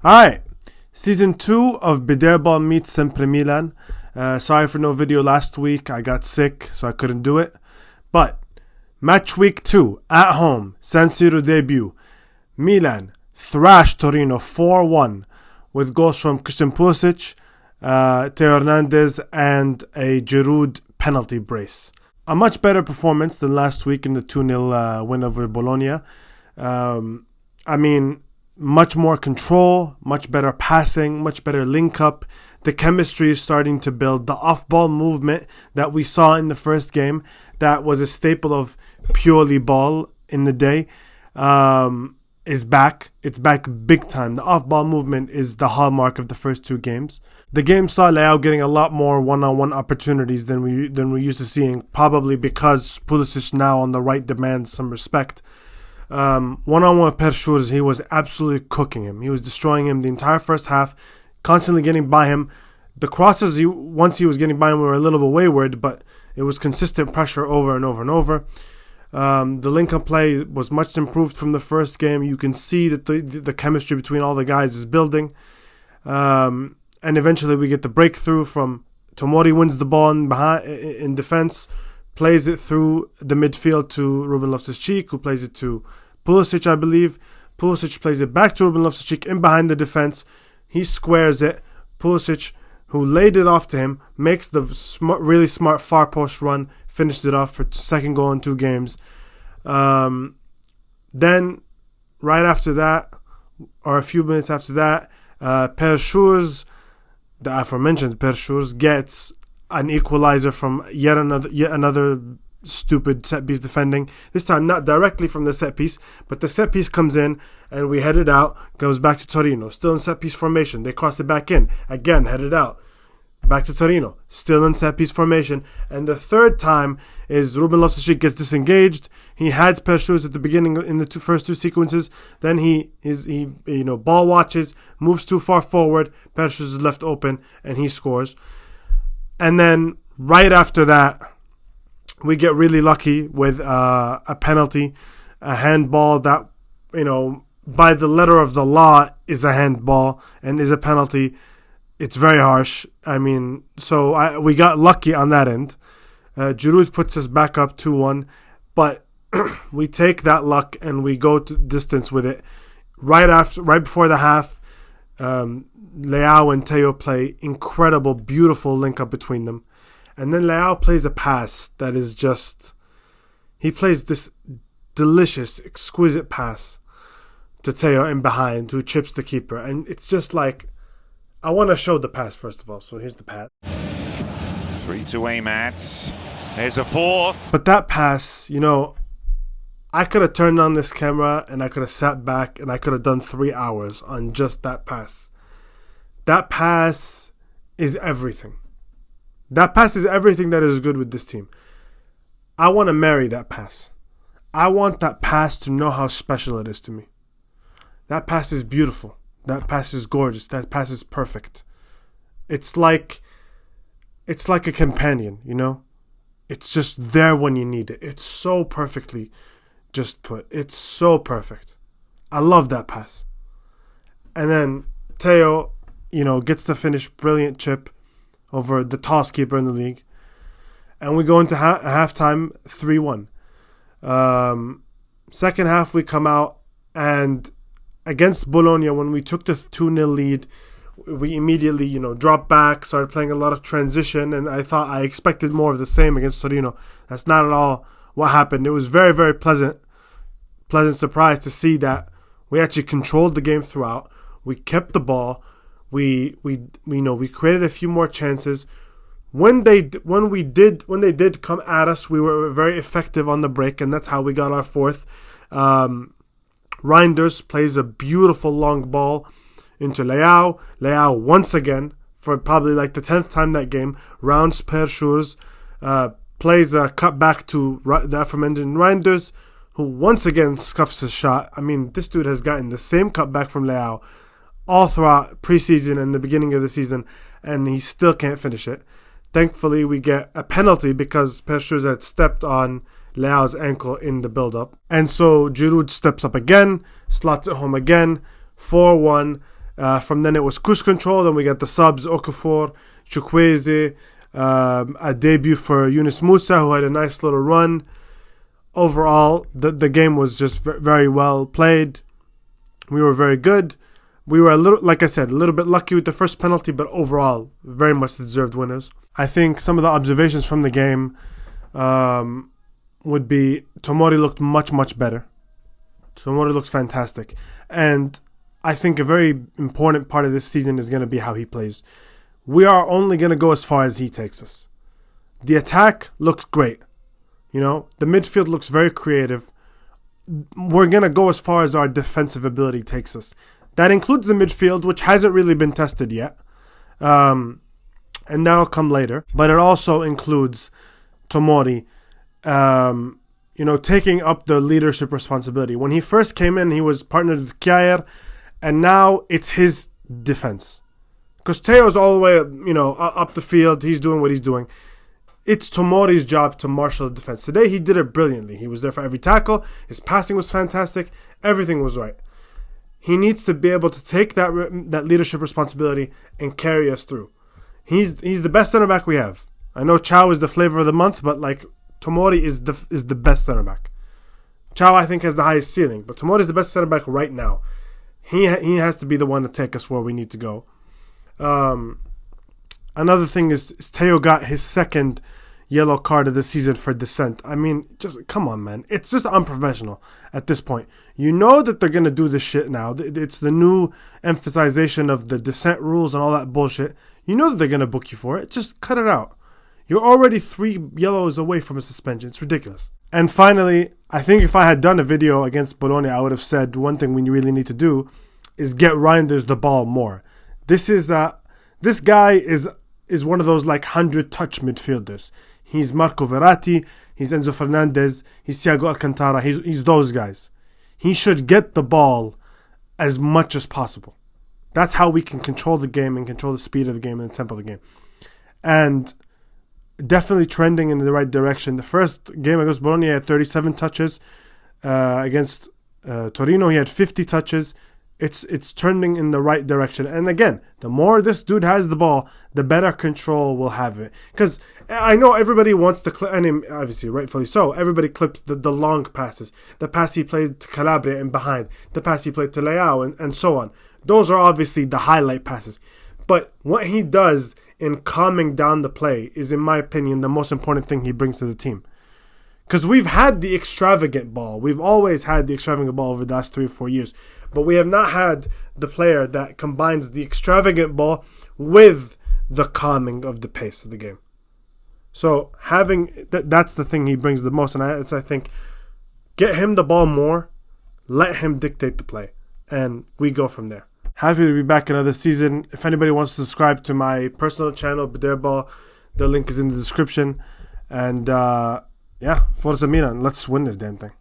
Alright, Season 2 of Bdair Ball meets Sempre Milan. Sorry for no video last week. I got sick, so I couldn't do it. But, match week 2, at home, San Siro debut. Milan thrashed Torino 4-1 with goals from Christian Pulisic, Teo Hernandez, and a Giroud penalty brace. A much better performance than last week in the 2-0 win over Bologna. Much more control, much better passing, much better link-up. The chemistry is starting to build. The off-ball movement that we saw in the first game, that was a staple of purely ball in the day, is back. It's back big time. The off-ball movement is the hallmark of the first two games. The game saw Leao getting a lot more one-on-one opportunities than we used to seeing, probably because Pulisic now on the right demands some respect. One-on-one with Pershurs, he was absolutely cooking him. He was destroying him the entire first half, constantly getting by him. The crosses, once he was getting by him, were a little bit wayward, but it was consistent pressure over and over and over. The link-up play was much improved from the first game. You can see that the chemistry between all the guys is building. And eventually we get the breakthrough from Tomori, wins the ball in defense, plays it through the midfield to Ruben Loftus-Cheek, who plays it to Pulisic, I believe. Pulisic plays it back to Ruben Loftus-Cheek in behind the defense. He squares it. Pulisic, who laid it off to him, makes the really smart far post run, finished it off for second goal in 2 games. Then, right after that, or a few minutes after that, Pershurs, the aforementioned Pershurs, gets an equalizer from yet another stupid set piece defending. This time not directly from the set piece, but the set piece comes in and we head it out, goes back to Torino, still in set piece formation. They cross it back in, again headed out, back to Torino, still in set piece formation. And the third time is Ruben Loftus-Cheek gets disengaged. He had Pershurs at the beginning in the first two sequences. Then he ball watches, moves too far forward. Pershurs is left open and he scores. And then right after that, we get really lucky with a penalty, a handball that, by the letter of the law is a handball and is a penalty. It's very harsh. We got lucky on that end. Giroud puts us back up 2-1, but we take that luck and we go to distance with it. Right before the half, Leao and Teo play incredible, beautiful link up between them. And then Leao plays a pass that is just... He plays this delicious, exquisite pass to Teo in behind, who chips the keeper. And it's just like... I want to show the pass first of all. So here's the pass. 3 to aim at. There's a fourth. But that pass, I could have turned on this camera and I could have sat back and I could have done 3 hours on just that pass. That pass is everything. That pass is everything that is good with this team. I want to marry that pass. I want that pass to know how special it is to me. That pass is beautiful. That pass is gorgeous. That pass is perfect. It's like a companion, It's just there when you need it. It's so perfectly just put. It's so perfect. I love that pass. And then Teo, gets the finish, brilliant chip over the tallest keeper in the league. And we go into halftime 3-1. Second half, we come out, and against Bologna, when we took the 2-0 lead, we immediately, dropped back, started playing a lot of transition, and I expected more of the same against Torino. That's not at all what happened. It was very, very pleasant surprise to see that we actually controlled the game throughout. We kept the ball. We created a few more chances. When they did come at us, we were very effective on the break, and that's how we got our fourth. Reijnders plays a beautiful long ball into Leao. Leao once again, for probably like the 10th time that game, rounds Pershurs, plays a cut back to the aforementioned Reijnders, who once again scuffs his shot. This dude has gotten the same cut back from Leao all throughout preseason and the beginning of the season, and he still can't finish it. Thankfully, we get a penalty because Pershurs had stepped on Leao's ankle in the build-up. And so Giroud steps up again, slots it home again, 4-1. From then it was cruise control. Then we got the subs, Okafor, Chukwueze, a debut for Yunus Musa, who had a nice little run. Overall, the game was just very well played. We were very good. We were like I said, a little bit lucky with the first penalty, but overall, very much deserved winners. I think some of the observations from the game would be Tomori looked much, much better. Tomori looks fantastic. And I think a very important part of this season is going to be how he plays. We are only going to go as far as he takes us. The attack looks great. The midfield looks very creative. We're going to go as far as our defensive ability takes us. That includes the midfield, which hasn't really been tested yet. And that'll come later. But it also includes Tomori, taking up the leadership responsibility. When he first came in, he was partnered with Kjaer, and now it's his defense. Because Teo's all the way, up the field. He's doing what he's doing. It's Tomori's job to marshal the defense. Today, he did it brilliantly. He was there for every tackle. His passing was fantastic. Everything was right. He needs to be able to take that leadership responsibility and carry us through. He's the best center back we have. I know Chow is the flavor of the month, but Tomori is the best center back. Chow, I think, has the highest ceiling, but Tomori is the best center back right now. He has to be the one to take us where we need to go. Another thing is Teo got his second yellow card of the season for dissent. I mean, just come on, man. It's just unprofessional at this point. You know that they're going to do this shit now. It's the new emphasization of the dissent rules and all that bullshit. You know that they're going to book you for it. Just cut it out. You're already 3 yellows away from a suspension. It's ridiculous. And finally, I think if I had done a video against Bologna, I would have said one thing we really need to do is get Reijnders the ball more. This guy is one of those 100-touch midfielders. He's Marco Verratti, he's Enzo Fernandez, he's Thiago Alcantara, he's those guys. He should get the ball as much as possible. That's how we can control the game and control the speed of the game and the tempo of the game. And definitely trending in the right direction. The first game against Bologna, he had 37 touches. Against Torino, he had 50 touches. It's turning in the right direction. And again, the more this dude has the ball, the better control we'll have it. Because I know everybody wants to clip, and obviously rightfully so, everybody clips the long passes. The pass he played to Calabria and behind. The pass he played to Leao and so on. Those are obviously the highlight passes. But what he does in calming down the play is, in my opinion, the most important thing he brings to the team. Because we've had the extravagant ball. We've always had the extravagant ball over the last 3 or 4 years. But we have not had the player that combines the extravagant ball with the calming of the pace of the game. So having that's the thing he brings the most. And I think, get him the ball more, let him dictate the play. And we go from there. Happy to be back another season. If anybody wants to subscribe to my personal channel, Bdair, the link is in the description. And Forza Milan, let's win this damn thing.